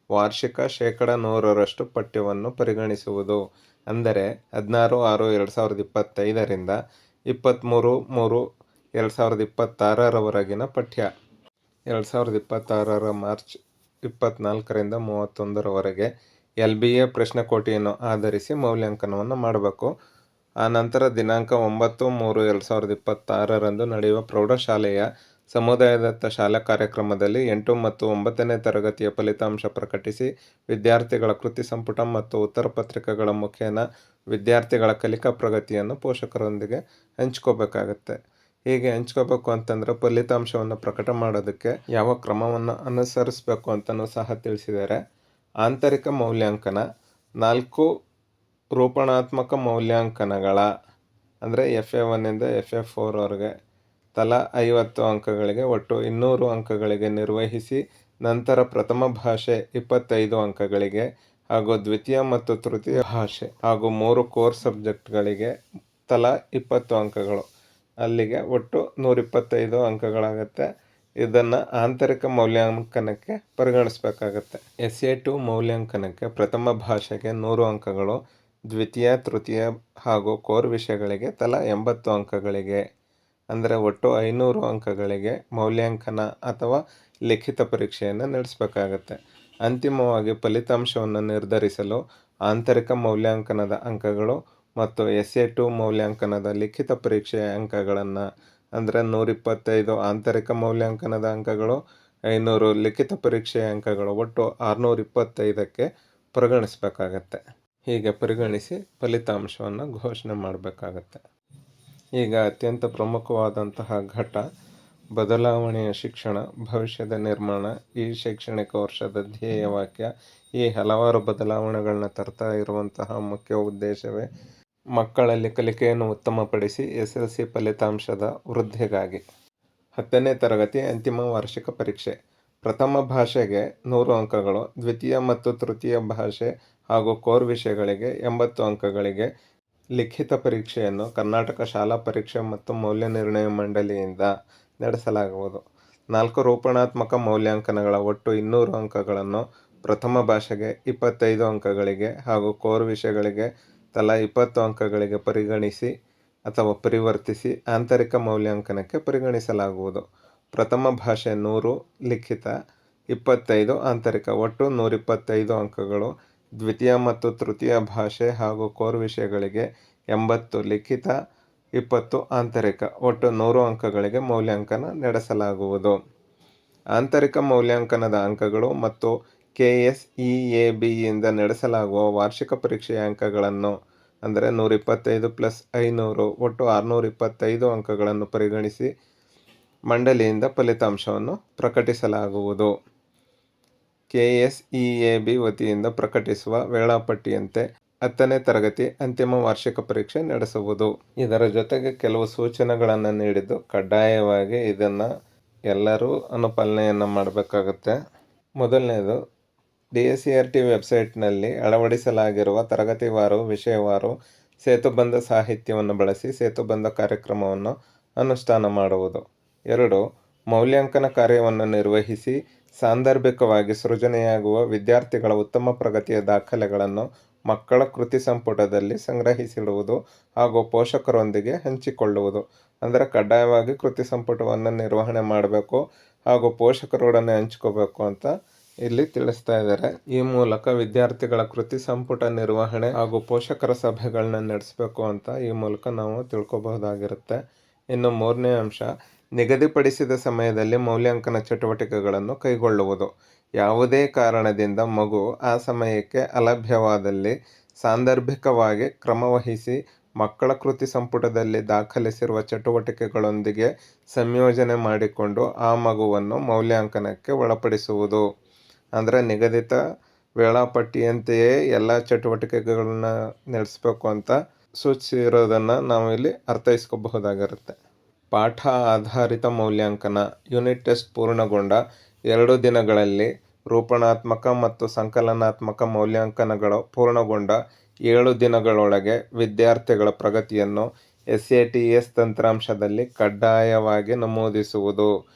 ವಾರ್ಷಿಕ 100% ಪಠ್ಯವನ್ನು ಪರಿಗಣಿಸುವುದು. ಅಂದರೆ 16/6/2025ರಿಂದ 23/3/2026ರವರೆಗಿನ ಪಠ್ಯ. 2026ರ ಮಾರ್ಚ್ 24ರಿಂದ 31ರವರೆಗೆ LBA ಪ್ರಶ್ನೆಕೋಟಿಯನ್ನು ಆಧರಿಸಿ ಮೌಲ್ಯಾಂಕನವನ್ನು ಮಾಡಬೇಕು. ಆ ನಂತರ ದಿನಾಂಕ 9/3/2026ರಂದು ನಡೆಯುವ ಪ್ರೌಢಶಾಲೆಯ ಸಮುದಾಯದತ್ತ ಶಾಲಾ ಕಾರ್ಯಕ್ರಮದಲ್ಲಿ 8 ಮತ್ತು 9ನೇ ತರಗತಿಯ ಫಲಿತಾಂಶ ಪ್ರಕಟಿಸಿ ವಿದ್ಯಾರ್ಥಿಗಳ ಕೃತಿ ಸಂಪುಟ ಮತ್ತು ಉತ್ತರ ಪತ್ರಿಕೆಗಳ ಮುಖೇನ ವಿದ್ಯಾರ್ಥಿಗಳ ಕಲಿಕಾ ಪ್ರಗತಿಯನ್ನು ಪೋಷಕರೊಂದಿಗೆ ಹಂಚ್ಕೋಬೇಕಾಗತ್ತೆ. ಹೀಗೆ ಹಂಚ್ಕೋಬೇಕು ಅಂತಂದರೆ ಫಲಿತಾಂಶವನ್ನು ಪ್ರಕಟ ಮಾಡೋದಕ್ಕೆ ಯಾವ ಕ್ರಮವನ್ನು ಅನುಸರಿಸಬೇಕು ಅಂತಲೂ ಸಹ ತಿಳಿಸಿದ್ದಾರೆ. ಆಂತರಿಕ ಮೌಲ್ಯಾಂಕನ 4 ರೂಪಣಾತ್ಮಕ ಮೌಲ್ಯಾಂಕನಗಳ ಅಂದರೆ FA1ಇಂದ FA4ವರೆಗೆ ತಲಾ 50 ಅಂಕಗಳಿಗೆ ಒಟ್ಟು 200 ಅಂಕಗಳಿಗೆ ನಿರ್ವಹಿಸಿ ನಂತರ ಪ್ರಥಮ ಭಾಷೆ 25 ಅಂಕಗಳಿಗೆ ಹಾಗೂ ದ್ವಿತೀಯ ಮತ್ತು ತೃತೀಯ ಭಾಷೆ ಹಾಗೂ 3 ಕೋರ್ ಸಬ್ಜೆಕ್ಟ್ಗಳಿಗೆ ತಲಾ 20 ಅಂಕಗಳು, ಅಲ್ಲಿಗೆ ಒಟ್ಟು 125 ಅಂಕಗಳಾಗುತ್ತೆ. ಇದನ್ನು ಆಂತರಿಕ ಮೌಲ್ಯಾಂಕನಕ್ಕೆ ಪರಿಗಣಿಸಬೇಕಾಗತ್ತೆ. SA2 ಮೌಲ್ಯಾಂಕನಕ್ಕೆ ಪ್ರಥಮ ಭಾಷೆಗೆ 100 ಅಂಕಗಳು, ದ್ವಿತೀಯ, ತೃತೀಯ ಹಾಗೂ ಕೋರ್ ವಿಷಯಗಳಿಗೆ ತಲಾ 80 ಅಂಕಗಳಿಗೆ, ಅಂದರೆ ಒಟ್ಟು 500 ಅಂಕಗಳಿಗೆ ಮೌಲ್ಯಾಂಕನ ಅಥವಾ ಲಿಖಿತ ಪರೀಕ್ಷೆಯನ್ನು ನಡೆಸಬೇಕಾಗತ್ತೆ. ಅಂತಿಮವಾಗಿ ಫಲಿತಾಂಶವನ್ನು ನಿರ್ಧರಿಸಲು ಆಂತರಿಕ ಮೌಲ್ಯಾಂಕನದ ಅಂಕಗಳು ಮತ್ತು SA2 ಮೌಲ್ಯಾಂಕನದ ಲಿಖಿತ ಪರೀಕ್ಷೆಯ ಅಂಕಗಳನ್ನು ಅಂದರೆ 125 ಆಂತರಿಕ ಮೌಲ್ಯಾಂಕನದ ಅಂಕಗಳು, 500 ಲಿಖಿತ ಪರೀಕ್ಷೆಯ ಅಂಕಗಳು ಒಟ್ಟು 625ಕ್ಕೆ ಪರಿಗಣಿಸಬೇಕಾಗತ್ತೆ. ಹೀಗೆ ಪರಿಗಣಿಸಿ ಫಲಿತಾಂಶವನ್ನು ಘೋಷಣೆ ಮಾಡಬೇಕಾಗತ್ತೆ. ಈಗ ಅತ್ಯಂತ ಪ್ರಮುಖವಾದಂತಹ ಘಟ್ಟ ಬದಲಾವಣೆಯ ಶಿಕ್ಷಣ, ಭವಿಷ್ಯದ ನಿರ್ಮಾಣ. ಈ ಶೈಕ್ಷಣಿಕ ವರ್ಷದ ಧ್ಯೇಯವಾಕ್ಯ ಈ ಹಲವಾರು ಬದಲಾವಣೆಗಳನ್ನ ತರ್ತಾ ಇರುವಂತಹ ಮುಖ್ಯ ಉದ್ದೇಶವೇ ಮಕ್ಕಳಲ್ಲಿ ಕಲಿಕೆಯನ್ನು ಉತ್ತಮಪಡಿಸಿ SSLC ಫಲಿತಾಂಶದ ವೃದ್ಧಿಗಾಗಿ. 10ನೇ ತರಗತಿ ಅಂತಿಮ ವಾರ್ಷಿಕ ಪರೀಕ್ಷೆ. ಪ್ರಥಮ ಭಾಷೆಗೆ 100 ಅಂಕಗಳು, ದ್ವಿತೀಯ ಮತ್ತು ತೃತೀಯ ಭಾಷೆ ಹಾಗೂ ಕೋರ್ ವಿಷಯಗಳಿಗೆ 80 ಅಂಕಗಳಿಗೆ ಲಿಖಿತ ಪರೀಕ್ಷೆಯನ್ನು ಕರ್ನಾಟಕ ಶಾಲಾ ಪರೀಕ್ಷೆ ಮತ್ತು ಮೌಲ್ಯ ನಿರ್ಣಯ ಮಂಡಳಿಯಿಂದ ನಡೆಸಲಾಗುವುದು. 4 ರೂಪಣಾತ್ಮಕ ಮೌಲ್ಯಾಂಕನಗಳ ಒಟ್ಟು 200 ಅಂಕಗಳನ್ನು ಪ್ರಥಮ ಭಾಷೆಗೆ 25 ಅಂಕಗಳಿಗೆ ಹಾಗೂ ಕೋರ್ ವಿಷಯಗಳಿಗೆ ತಲಾ 20 ಅಂಕಗಳಿಗೆ ಪರಿಗಣಿಸಿ ಅಥವಾ ಪರಿವರ್ತಿಸಿ ಆಂತರಿಕ ಮೌಲ್ಯಾಂಕನಕ್ಕೆ ಪರಿಗಣಿಸಲಾಗುವುದು. ಪ್ರಥಮ ಭಾಷೆ 100, ಲಿಖಿತ 25, ಆಂತರಿಕ ಒಟ್ಟು 125 ಅಂಕಗಳು. ದ್ವಿತೀಯ ಮತ್ತು ತೃತೀಯ ಭಾಷೆ ಹಾಗೂ ಕೋರ್ ವಿಷಯಗಳಿಗೆ 80, ಲಿಖಿತ 20, ಆಂತರಿಕ ಒಟ್ಟು 100 ಅಂಕಗಳಿಗೆ ಮೌಲ್ಯಾಂಕನ ನಡೆಸಲಾಗುವುದು. ಆಂತರಿಕ ಮೌಲ್ಯಾಂಕನದ ಅಂಕಗಳು ಮತ್ತು KSEABಯಿಂದ ನಡೆಸಲಾಗುವ ವಾರ್ಷಿಕ ಪರೀಕ್ಷೆಯ ಅಂಕಗಳನ್ನು ಅಂದರೆ 125 + 500 ಒಟ್ಟು 625 ಅಂಕಗಳನ್ನು ಪರಿಗಣಿಸಿ ಮಂಡಳಿಯಿಂದ ಫಲಿತಾಂಶವನ್ನು ಪ್ರಕಟಿಸಲಾಗುವುದು. KSEAB ವತಿಯಿಂದ ಪ್ರಕಟಿಸುವ ವೇಳಾಪಟ್ಟಿಯಂತೆ 10ನೇ ತರಗತಿ ಅಂತಿಮ ವಾರ್ಷಿಕ ಪರೀಕ್ಷೆ ನಡೆಸುವುದು. ಇದರ ಜೊತೆಗೆ ಕೆಲವು ಸೂಚನೆಗಳನ್ನು ನೀಡಿದ್ದು ಕಡ್ಡಾಯವಾಗಿ ಇದನ್ನು ಎಲ್ಲರೂ ಅನುಪಾಲನೆಯನ್ನು ಮಾಡಬೇಕಾಗುತ್ತೆ. ಮೊದಲನೇದು, DSERT ವೆಬ್ಸೈಟ್ನಲ್ಲಿ ಅಳವಡಿಸಲಾಗಿರುವ ತರಗತಿವಾರು, ವಿಷಯವಾರು ಸೇತುಬಂಧ ಸಾಹಿತ್ಯವನ್ನು ಬಳಸಿ ಸೇತುಬಂಧ ಕಾರ್ಯಕ್ರಮವನ್ನು ಅನುಷ್ಠಾನ ಮಾಡುವುದು. 2, ಮೌಲ್ಯಾಂಕನ ಕಾರ್ಯವನ್ನು ನಿರ್ವಹಿಸಿ ಸಾಂದರ್ಭಿಕವಾಗಿ ಸೃಜನೆಯಾಗುವ ವಿದ್ಯಾರ್ಥಿಗಳ ಉತ್ತಮ ಪ್ರಗತಿಯ ದಾಖಲೆಗಳನ್ನು ಮಕ್ಕಳ ಕೃತಿ ಸಂಪುಟದಲ್ಲಿ ಸಂಗ್ರಹಿಸಿಡುವುದು ಹಾಗೂ ಪೋಷಕರೊಂದಿಗೆ ಹಂಚಿಕೊಳ್ಳುವುದು. ಅಂದರೆ ಕಡ್ಡಾಯವಾಗಿ ಕೃತಿ ಸಂಪುಟವನ್ನು ನಿರ್ವಹಣೆ ಮಾಡಬೇಕು ಹಾಗೂ ಪೋಷಕರೊಡನೆ ಹಂಚ್ಕೋಬೇಕು ಅಂತ ಇಲ್ಲಿ ತಿಳಿಸ್ತಾ ಇದ್ದಾರೆ. ಈ ಮೂಲಕ ವಿದ್ಯಾರ್ಥಿಗಳ ಕೃತಿ ಸಂಪುಟ ನಿರ್ವಹಣೆ ಹಾಗೂ ಪೋಷಕರ ಸಭೆಗಳನ್ನ ನಡೆಸಬೇಕು ಅಂತ ಈ ಮೂಲಕ ನಾವು ತಿಳ್ಕೊಬಹುದಾಗಿರುತ್ತೆ. ಇನ್ನು 3ನೇ ಅಂಶ, ನಿಗದಿಪಡಿಸಿದ ಸಮಯದಲ್ಲಿ ಮೌಲ್ಯಾಂಕನ ಚಟುವಟಿಕೆಗಳನ್ನು ಕೈಗೊಳ್ಳುವುದು. ಯಾವುದೇ ಕಾರಣದಿಂದ ಮಗು ಆ ಸಮಯಕ್ಕೆ ಅಲಭ್ಯವಾದಲ್ಲಿ ಸಾಂದರ್ಭಿಕವಾಗಿ ಕ್ರಮವಹಿಸಿ ಮಕ್ಕಳ ಕೃತಿ ಸಂಪುಟದಲ್ಲಿ ದಾಖಲಿಸಿರುವ ಚಟುವಟಿಕೆಗಳೊಂದಿಗೆ ಸಂಯೋಜನೆ ಮಾಡಿಕೊಂಡು ಆ ಮಗುವನ್ನು ಮೌಲ್ಯಾಂಕನಕ್ಕೆ ಒಳಪಡಿಸುವುದು. ಅಂದರೆ ನಿಗದಿತ ವೇಳಾಪಟ್ಟಿಯಂತೆಯೇ ಎಲ್ಲ ಚಟುವಟಿಕೆಗಳನ್ನ ನಡೆಸಬೇಕು ಅಂತ ಸೂಚಿಸಿರೋದನ್ನು ನಾವು ಇಲ್ಲಿ ಅರ್ಥೈಸ್ಕೋಬಹುದಾಗಿರುತ್ತೆ. ಪಾಠ ಆಧಾರಿತ ಮೌಲ್ಯಾಂಕನ. ಯೂನಿಟ್ ಟೆಸ್ಟ್ ಪೂರ್ಣಗೊಂಡ 2 ದಿನಗಳಲ್ಲಿ ರೂಪಣಾತ್ಮಕ ಮತ್ತು ಸಂಕಲನಾತ್ಮಕ ಮೌಲ್ಯಾಂಕನಗಳು ಪೂರ್ಣಗೊಂಡ 7 ದಿನಗಳೊಳಗೆ ವಿದ್ಯಾರ್ಥಿಗಳ ಪ್ರಗತಿಯನ್ನು SATS ತಂತ್ರಾಂಶದಲ್ಲಿ ಕಡ್ಡಾಯವಾಗಿ ನಮೂದಿಸುವುದು.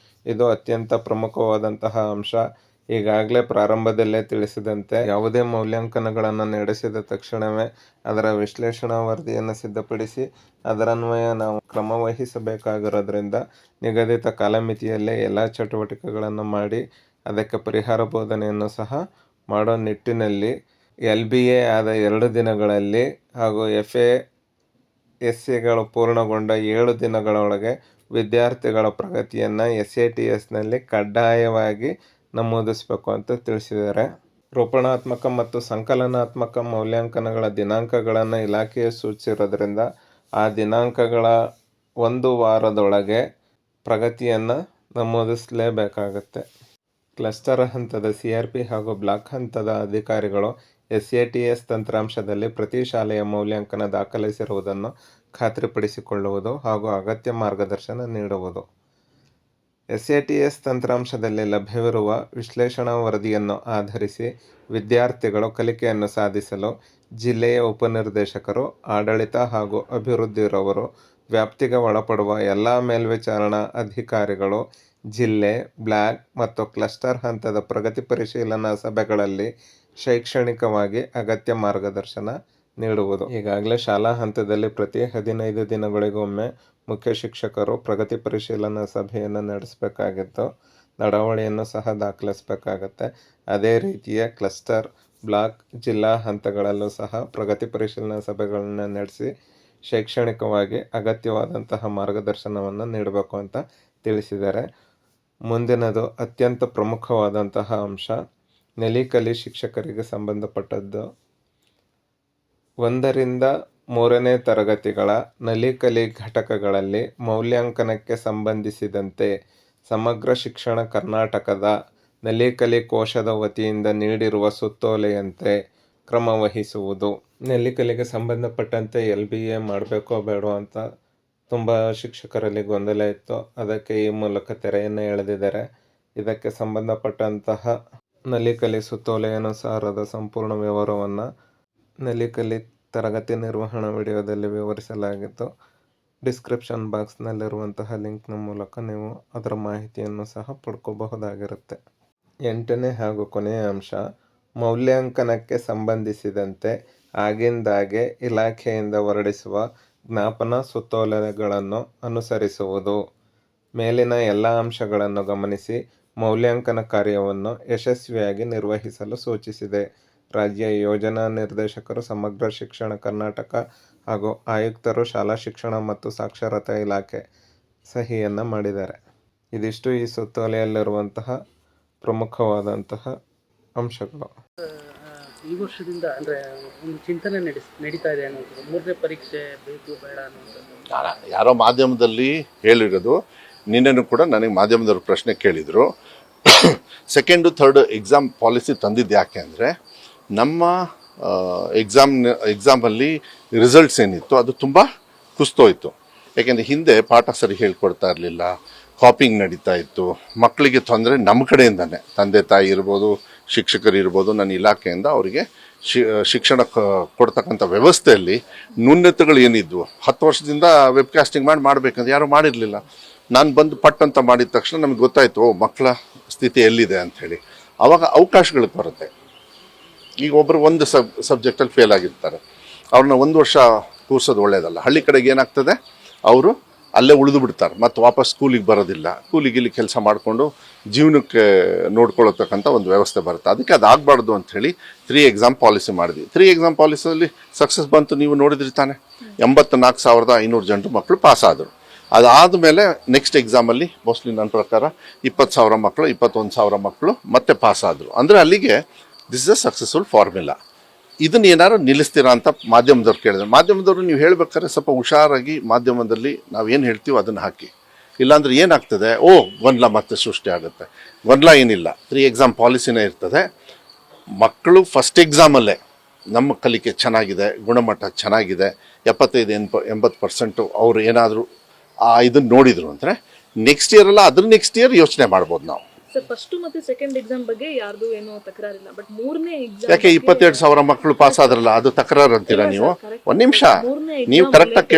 ಇದು ಅತ್ಯಂತ ಪ್ರಮುಖವಾದಂತಹ ಅಂಶ. ಈಗಾಗಲೇ ಪ್ರಾರಂಭದಲ್ಲೇ ತಿಳಿಸಿದಂತೆ ಯಾವುದೇ ಮೌಲ್ಯಾಂಕನಗಳನ್ನು ನಡೆಸಿದ ತಕ್ಷಣವೇ ಅದರ ವಿಶ್ಲೇಷಣಾ ವರದಿಯನ್ನು ಸಿದ್ಧಪಡಿಸಿ ಅದರನ್ವಯ ನಾವು ಕ್ರಮವಹಿಸಬೇಕಾಗಿರೋದ್ರಿಂದ ನಿಗದಿತ ಕಾಲಮಿತಿಯಲ್ಲೇ ಎಲ್ಲ ಚಟುವಟಿಕೆಗಳನ್ನು ಮಾಡಿ ಅದಕ್ಕೆ ಪರಿಹಾರ ಬೋಧನೆಯನ್ನು ಸಹ ಮಾಡೋ ನಿಟ್ಟಿನಲ್ಲಿ LBA ಆದ 2 ದಿನಗಳಲ್ಲಿ ಹಾಗೂ FASCಗಳು ಪೂರ್ಣಗೊಂಡ 7 ದಿನಗಳೊಳಗೆ ವಿದ್ಯಾರ್ಥಿಗಳ ಪ್ರಗತಿಯನ್ನು SATSನಲ್ಲಿ ಕಡ್ಡಾಯವಾಗಿ ನಮೂದಿಸಬೇಕು ಅಂತ ತಿಳಿಸಿದ್ದಾರೆ. ರೂಪಣಾತ್ಮಕ ಮತ್ತು ಸಂಕಲನಾತ್ಮಕ ಮೌಲ್ಯಾಂಕನಗಳ ದಿನಾಂಕಗಳನ್ನು ಇಲಾಖೆಯು ಸೂಚಿಸಿರೋದ್ರಿಂದ ಆ ದಿನಾಂಕಗಳ 1 ವಾರದೊಳಗೆ ಪ್ರಗತಿಯನ್ನು ನಮೂದಿಸಲೇಬೇಕಾಗತ್ತೆ. ಕ್ಲಸ್ಟರ್ ಹಂತದ CRP ಹಾಗೂ ಬ್ಲಾಕ್ ಹಂತದ ಅಧಿಕಾರಿಗಳು SATS ತಂತ್ರಾಂಶದಲ್ಲಿ ಪ್ರತಿ ಶಾಲೆಯ ಮೌಲ್ಯಾಂಕನ ದಾಖಲಿಸಿರುವುದನ್ನು ಖಾತ್ರಿಪಡಿಸಿಕೊಳ್ಳುವುದು ಹಾಗೂ ಅಗತ್ಯ ಮಾರ್ಗದರ್ಶನ ನೀಡುವುದು. SATS ತಂತ್ರಾಂಶದಲ್ಲಿ ಲಭ್ಯವಿರುವ ವಿಶ್ಲೇಷಣಾ ವರದಿಯನ್ನು ಆಧರಿಸಿ ವಿದ್ಯಾರ್ಥಿಗಳು ಕಲಿಕೆಯನ್ನು ಸಾಧಿಸಲು ಜಿಲ್ಲೆಯ ಉಪನಿರ್ದೇಶಕರು, ಆಡಳಿತ ಹಾಗೂ ಅಭಿವೃದ್ಧಿರವರು, ವ್ಯಾಪ್ತಿಗೆ ಒಳಪಡುವ ಎಲ್ಲ ಮೇಲ್ವಿಚಾರಣಾ ಅಧಿಕಾರಿಗಳು ಜಿಲ್ಲೆ, ಬ್ಲಾಕ್ ಮತ್ತು ಕ್ಲಸ್ಟರ್ ಹಂತದ ಪ್ರಗತಿ ಪರಿಶೀಲನಾ ಸಭೆಗಳಲ್ಲಿ ಶೈಕ್ಷಣಿಕವಾಗಿ ಅಗತ್ಯ ಮಾರ್ಗದರ್ಶನ ನೀಡುವುದು. ಈಗಾಗಲೇ ಶಾಲಾ ಹಂತದಲ್ಲಿ ಪ್ರತಿ 15 ದಿನಗಳಿಗೊಮ್ಮೆ ಮುಖ್ಯ ಶಿಕ್ಷಕರು ಪ್ರಗತಿ ಪರಿಶೀಲನಾ ಸಭೆಯನ್ನು ನಡೆಸಬೇಕಾಗಿದ್ದು ನಡಾವಳಿಯನ್ನು ಸಹ ದಾಖಲಿಸಬೇಕಾಗತ್ತೆ. ಅದೇ ರೀತಿಯ ಕ್ಲಸ್ಟರ್, ಬ್ಲಾಕ್, ಜಿಲ್ಲಾ ಹಂತಗಳಲ್ಲೂ ಸಹ ಪ್ರಗತಿ ಪರಿಶೀಲನಾ ಸಭೆಗಳನ್ನು ನಡೆಸಿ ಶೈಕ್ಷಣಿಕವಾಗಿ ಅಗತ್ಯವಾದಂತಹ ಮಾರ್ಗದರ್ಶನವನ್ನು ನೀಡಬೇಕು ಅಂತ ತಿಳಿಸಿದ್ದಾರೆ. ಮುಂದಿನದು ಅತ್ಯಂತ ಪ್ರಮುಖವಾದಂತಹ ಅಂಶ, ನೆಲಿಕಲಿ ಶಿಕ್ಷಕರಿಗೆ ಸಂಬಂಧಪಟ್ಟದ್ದು. 1ರಿಂದ 3ನೇ ತರಗತಿಗಳ ನೆಲಿಕಲಿ ಘಟಕಗಳಲ್ಲಿ ಮೌಲ್ಯಾಂಕನಕ್ಕೆ ಸಂಬಂಧಿಸಿದಂತೆ ಸಮಗ್ರ ಶಿಕ್ಷಣ ಕರ್ನಾಟಕದ ನೆಲಿಕಲಿ ಕೋಶದ ವತಿಯಿಂದ ನೀಡಿರುವ ಸುತ್ತೋಲೆಯಂತೆ ಕ್ರಮ ವಹಿಸುವುದು. ನೆಲಿಕಲಿಗೆ ಸಂಬಂಧಪಟ್ಟಂತೆ LBA ಮಾಡಬೇಕೋ ಬೇಡೋ ಅಂತ ತುಂಬ ಶಿಕ್ಷಕರಲ್ಲಿ ಗೊಂದಲ ಇತ್ತು. ಅದಕ್ಕೆ ಈ ಮೂಲಕ ತೆರೆಯನ್ನು ಎಳೆದಿದ್ದಾರೆ. ಇದಕ್ಕೆ ಸಂಬಂಧಪಟ್ಟಂತಹ ನೆಲಿಕಲಿ ಸುತ್ತೋಲೆಯನುಸಾರದ ಸಂಪೂರ್ಣ ವಿವರವನ್ನು ನೆಲಿಕಲಿ ತರಗತಿ ನಿರ್ವಹಣಾ ವಿಡಿಯೋದಲ್ಲಿ ವಿವರಿಸಲಾಗಿತ್ತು. ಡಿಸ್ಕ್ರಿಪ್ಷನ್ ಬಾಕ್ಸ್ನಲ್ಲಿರುವಂತಹ ಲಿಂಕ್ನ ಮೂಲಕ ನೀವು ಅದರ ಮಾಹಿತಿಯನ್ನು ಸಹ ಪಡ್ಕೋಬಹುದಾಗಿರುತ್ತೆ. 8ನೇ ಹಾಗೂ ಕೊನೆಯ ಅಂಶ, ಮೌಲ್ಯಾಂಕನಕ್ಕೆ ಸಂಬಂಧಿಸಿದಂತೆ ಆಗಿಂದಾಗೆ ಇಲಾಖೆಯಿಂದ ಹೊರಡಿಸುವ ಜ್ಞಾಪನ ಸುತ್ತೋಲೆಗಳನ್ನು ಅನುಸರಿಸುವುದು. ಮೇಲಿನ ಎಲ್ಲ ಅಂಶಗಳನ್ನು ಗಮನಿಸಿ ಮೌಲ್ಯಾಂಕನ ಕಾರ್ಯವನ್ನು ಯಶಸ್ವಿಯಾಗಿ ನಿರ್ವಹಿಸಲು ಸೂಚಿಸಿದೆ. ರಾಜ್ಯ ಯೋಜನಾ ನಿರ್ದೇಶಕರು, ಸಮಗ್ರ ಶಿಕ್ಷಣ ಕರ್ನಾಟಕ ಹಾಗೂ ಆಯುಕ್ತರು, ಶಾಲಾ ಶಿಕ್ಷಣ ಮತ್ತು ಸಾಕ್ಷರತಾ ಇಲಾಖೆ ಸಹಿಯನ್ನು ಮಾಡಿದ್ದಾರೆ. ಇದಿಷ್ಟು ಈ ಸುತ್ತೋಲೆಯಲ್ಲಿರುವಂತಹ ಪ್ರಮುಖವಾದಂತಹ ಅಂಶಗಳು. ಈ ವರ್ಷದಿಂದ ಅಂದರೆ ಒಂದು ಚಿಂತನೆ ನಡೀತಾ ಇದೆ ಅನ್ನೋದು, 3ನೇ ಪರೀಕ್ಷೆ ಬೇಕು ಬೇಡ ಅನ್ನೋದು ಯಾರೋ ಮಾಧ್ಯಮದಲ್ಲಿ ಹೇಳಿರೋದು. ನಿನ್ನೆನೂ ಕೂಡ ನನಗೆ ಮಾಧ್ಯಮದವ್ರ ಪ್ರಶ್ನೆ ಕೇಳಿದರು. 2nd, 3rd ಎಕ್ಸಾಮ್ ಪಾಲಿಸಿ ತಂದಿದ್ದು ಯಾಕೆ ಅಂದರೆ, ನಮ್ಮ ಎಕ್ಸಾಮಲ್ಲಿ ರಿಸಲ್ಟ್ಸ್ ಏನಿತ್ತು ಅದು ತುಂಬ ಕುಸ್ತೋಯ್ತು. ಯಾಕೆಂದರೆ ಹಿಂದೆ ಪಾಠ ಸರಿ ಹೇಳ್ಕೊಡ್ತಾ ಇರಲಿಲ್ಲ, ಕಾಪಿಂಗ್ ನಡೀತಾ ಇತ್ತು, ಮಕ್ಕಳಿಗೆ ತೊಂದರೆ ನಮ್ಮ ಕಡೆಯಿಂದನೇ, ತಂದೆ ತಾಯಿ ಇರ್ಬೋದು, ಶಿಕ್ಷಕರು ಇರ್ಬೋದು, ನನ್ನ ಇಲಾಖೆಯಿಂದ ಅವರಿಗೆ ಶಿಕ್ಷಣ ಕೊಡ್ತಕ್ಕಂಥ ವ್ಯವಸ್ಥೆಯಲ್ಲಿ ನ್ಯೂನತೆಗಳು ಏನಿದ್ವು. 10 ವರ್ಷದಿಂದ ವೆಬ್ಕಾಸ್ಟಿಂಗ್ ಮಾಡಬೇಕಂದ್ರೆ ಯಾರೂ ಮಾಡಿರಲಿಲ್ಲ. ನಾನು ಬಂದು ಪಟ್ಟಂತ ಮಾಡಿದ ತಕ್ಷಣ ನಮಗೆ ಗೊತ್ತಾಯಿತು ಮಕ್ಕಳ ಸ್ಥಿತಿ ಎಲ್ಲಿದೆ ಅಂಥೇಳಿ. ಆವಾಗ ಅವಕಾಶಗಳು ಬರುತ್ತೆ. ಈಗ ಒಬ್ಬರು ಒಂದು ಸಬ್ಜೆಕ್ಟಲ್ಲಿ ಫೇಲ್ ಆಗಿರ್ತಾರೆ, ಅವ್ರನ್ನ 1 ವರ್ಷ ಕೂರ್ಸೋದು ಒಳ್ಳೆಯದಲ್ಲ. ಹಳ್ಳಿ ಕಡೆಗೆ ಏನಾಗ್ತದೆ, ಅವರು ಅಲ್ಲೇ ಉಳಿದು ಬಿಡ್ತಾರೆ, ಮತ್ತು ವಾಪಸ್ ಸ್ಕೂಲಿಗೆ ಬರೋದಿಲ್ಲ. ಕೂಲಿಗಿಲ್ಲಿ ಕೆಲಸ ಮಾಡಿಕೊಂಡು ಜೀವನಕ್ಕೆ ನೋಡ್ಕೊಳ್ಳತಕ್ಕಂಥ ಒಂದು ವ್ಯವಸ್ಥೆ ಬರುತ್ತೆ. ಅದಕ್ಕೆ ಅದಾಗಬಾರ್ದು ಅಂಥೇಳಿ 3 ಎಕ್ಸಾಮ್ ಪಾಲಿಸಿ ಮಾಡಿದ್ವಿ. 3 ಎಕ್ಸಾಮ್ ಪಾಲಿಸಿಯಲ್ಲಿ ಸಕ್ಸಸ್ ಬಂತು. ನೀವು ನೋಡಿದ್ರಿ ತಾನೆ, 84,500 ಜನರು ಮಕ್ಕಳು ಪಾಸಾದರು. ಅದಾದ ಮೇಲೆ ನೆಕ್ಸ್ಟ್ ಎಕ್ಸಾಮಲ್ಲಿ ಮೋಸ್ಟ್ಲಿ ನನ್ನ ಪ್ರಕಾರ 20,000 ಮಕ್ಕಳು, 21,000 ಮಕ್ಕಳು ಮತ್ತೆ ಪಾಸಾದರು. ಅಂದರೆ ಅಲ್ಲಿಗೆ this is a successful formula. ಇದನ್ನ ಏನಾದ್ರು ನಿಲ್ಲಿಸ್ತೀರಾ ಅಂತ ಮಾಧ್ಯಮದವ್ರು ಕೇಳಿದ್ರು. ಮಾಧ್ಯಮದವರು ನೀವು ಹೇಳ್ಬೇಕಾದ್ರೆ ಸ್ವಲ್ಪ ಹುಷಾರಾಗಿ ಮಾಧ್ಯಮದಲ್ಲಿ ನಾವೇನು ಹೇಳ್ತೀವೋ ಅದನ್ನು ಹಾಕಿ. ಇಲ್ಲಾಂದ್ರೆ ಏನಾಗ್ತದೆ, ಗೊಂದಲ ಮತ್ತೆ ಸೃಷ್ಟಿ ಆಗುತ್ತೆ. ಗೊಂದಲ ಏನಿಲ್ಲ, 3 ಎಕ್ಸಾಮ್ ಪಾಲಿಸಿನೇ ಇರ್ತದೆ. ಮಕ್ಕಳು ಫಸ್ಟ್ ಎಕ್ಸಾಮಲ್ಲೇ ನಮ್ಮ ಕಲಿಕೆ ಚೆನ್ನಾಗಿದೆ, ಗುಣಮಟ್ಟ ಚೆನ್ನಾಗಿದೆ, 75-80% ಅವರು ಏನಾದರೂ ಇದನ್ನು ನೋಡಿದ್ರು ಅಂದರೆ ನೆಕ್ಸ್ಟ್ ಇಯರ್ ಅಲ್ಲ, ಅದ್ರ ನೆಕ್ಸ್ಟ್ ಇಯರ್ ಯೋಚನೆ ಮಾಡ್ಬೋದು ನಾವು. ಸರ್, ಫಸ್ಟ್ ಮತ್ತು ಸೆಕೆಂಡ್ ಎಕ್ಸಾಮ್ ಬಗ್ಗೆ ಯಾರ್ದು ಏನೋ ತಕರಾರಿಲ್ಲ, ಬಟ್ 3ನೇ ಎಕ್ಸಾಮ್ ಯಾಕೆ 22,000 ಮಕ್ಕಳು ಪಾಸ್ ಆದ್ರಲ್ಲ, ಅದು ತಕರಾರು ಅಂತೀರಾ ನೀವು? ಒಂದು ನಿಮಿಷ, ನೀವು ಕರೆಕ್ಟಾಗಿ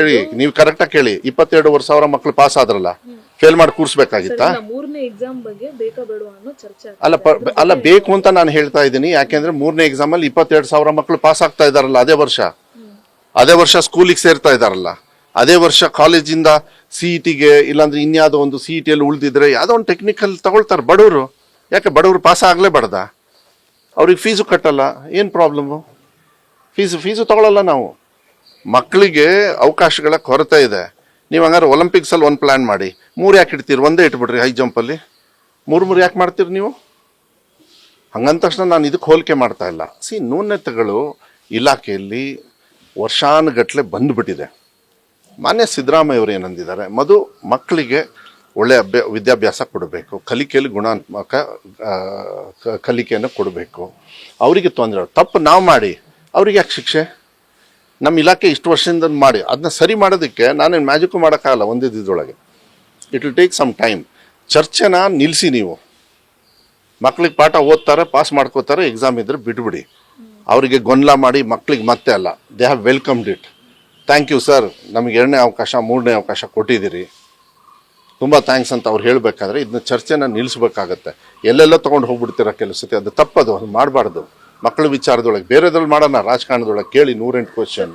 ಕೇಳಿ, 22,000 ಮಕ್ಕಳು ಪಾಸ್ ಆದ್ರಲ್ಲ, ಫೇಲ್ ಮಾಡಿ ಕೂರಿಸ್ಬೇಕಾಗಿತ್ತಾ? 3ನೇ ಎಕ್ಸಾಮ್ ಬಗ್ಗೆ ಬೇಕಾ ಬೇಡ ಅನ್ನೋ ಚರ್ಚೆ ಅಲ್ಲ ಬೇಕು ಅಂತ ನಾನು ಹೇಳ್ತಾ ಇದ್ದೀನಿ. ಯಾಕೆಂದ್ರೆ 3ನೇ ಎಕ್ಸಾಮ್ ಅಲ್ಲಿ 22,000 ಮಕ್ಕಳು ಪಾಸ್ ಆಗ್ತಾ ಇದಾರಲ್ಲ, ಅದೇ ವರ್ಷ ಸ್ಕೂಲಿಗೆ ಸೇರ್ತಾ ಇದಾರಲ್ಲ, ಅದೇ ವರ್ಷ ಕಾಲೇಜಿಂದ CETಗೆ ಇಲ್ಲಾಂದ್ರೆ ಇನ್ಯಾವುದೋ ಒಂದು CETಯಲ್ಲಿ ಉಳಿದಿದ್ರೆ ಯಾವುದೋ ಒಂದು ಟೆಕ್ನಿಕಲ್ ತಗೊಳ್ತಾರೆ ಬಡವರು. ಯಾಕೆ ಬಡವರು ಪಾಸ್ ಆಗಲೇಬಾರ್ದ? ಅವ್ರಿಗೆ ಫೀಸು ಕಟ್ಟಲ್ಲ, ಏನು ಪ್ರಾಬ್ಲಮ್ಮು? ಫೀಸು ತಗೊಳ್ಳಲ್ಲ ನಾವು. ಮಕ್ಕಳಿಗೆ ಅವಕಾಶಗಳ ಕೊರತೆ ಇದೆ. ನೀವು ಹಂಗಾರೆ ಒಲಿಂಪಿಕ್ಸಲ್ಲಿ ಒಂದು ಪ್ಲ್ಯಾನ್ ಮಾಡಿ, 3 ಯಾಕೆ ಇಡ್ತೀರಿ? ಒಂದೇ ಇಟ್ಬಿಡ್ರಿ ಹೈ ಜಂಪಲ್ಲಿ. 3 ಯಾಕೆ ಮಾಡ್ತೀರಿ ನೀವು? ಹಂಗಂದ ತಕ್ಷಣ ನಾನು ಇದಕ್ಕೆ ಹೋಲಿಕೆ ಮಾಡ್ತಾ ಇಲ್ಲ. ನ್ಯೂನತೆಗಳು ಇಲಾಖೆಯಲ್ಲಿ ವರ್ಷಾನುಗಟ್ಟಲೆ ಬಂದುಬಿಟ್ಟಿದೆ. ಮಾನ್ಯ ಸಿದ್ದರಾಮಯ್ಯ ಅವರು ಏನಂದಿದ್ದಾರೆ, ಮಕ್ಕಳಿಗೆ ಒಳ್ಳೆಯ ವಿದ್ಯಾಭ್ಯಾಸ ಕೊಡಬೇಕು, ಕಲಿಕೆಯಲ್ಲಿ ಗುಣಾತ್ಮಕ ಕಲಿಕೆಯನ್ನು ಕೊಡಬೇಕು. ಅವರಿಗೆ ತೊಂದರೆ ತಪ್ಪು ನಾವು ಮಾಡಿ ಅವ್ರಿಗೆ ಯಾಕೆ ಶಿಕ್ಷೆ? ನಮ್ಮ ಇಲಾಖೆ ಇಷ್ಟು ವರ್ಷದಿಂದ ಮಾಡಿ ಅದನ್ನ ಸರಿ ಮಾಡೋದಕ್ಕೆ ನಾನೇನು ಮ್ಯಾಜಿಕ್ಕು ಮಾಡೋಕ್ಕಾಗಲ್ಲ ಒಂದೇ ದಿನದೊಳಗೆ. It will take some time. ಚರ್ಚೆನ ನಿಲ್ಲಿಸಿ. ನೀವು ಮಕ್ಕಳಿಗೆ ಪಾಠ ಓದ್ತಾರೆ, ಪಾಸ್ ಮಾಡ್ಕೋತಾರೆ, ಎಕ್ಸಾಮ್ ಇದ್ರೆ ಬಿಟ್ಬಿಡಿ. ಅವರಿಗೆ ಗೊಂದಲ ಮಾಡಿ ಮಕ್ಕಳಿಗೆ ಮತ್ತೆ ಅಲ್ಲ. They have welcomed it. Thank you sir, ನಮಗೆ 2ನೇ ಅವಕಾಶ 3ನೇ ಅವಕಾಶ ಕೊಟ್ಟಿದ್ದೀರಿ, ತುಂಬ ಥ್ಯಾಂಕ್ಸ್ ಅಂತ ಅವ್ರು ಹೇಳಬೇಕಾದ್ರೆ ಇದನ್ನ ಚರ್ಚೆನ ನಿಲ್ಲಿಸ್ಬೇಕಾಗತ್ತೆ. ಎಲ್ಲೆಲ್ಲ ತೊಗೊಂಡು ಹೋಗ್ಬಿಡ್ತೀರ ಕೆಲಸಕ್ಕೆ, ಅದು ತಪ್ಪದು, ಅದು ಮಾಡಬಾರ್ದು. ಮಕ್ಕಳ ವಿಚಾರದೊಳಗೆ ಬೇರೆದ್ರಲ್ಲಿ ಮಾಡೋಣ, ರಾಜಕಾರಣದೊಳಗೆ ಕೇಳಿ 108 ಕ್ವಶನ್.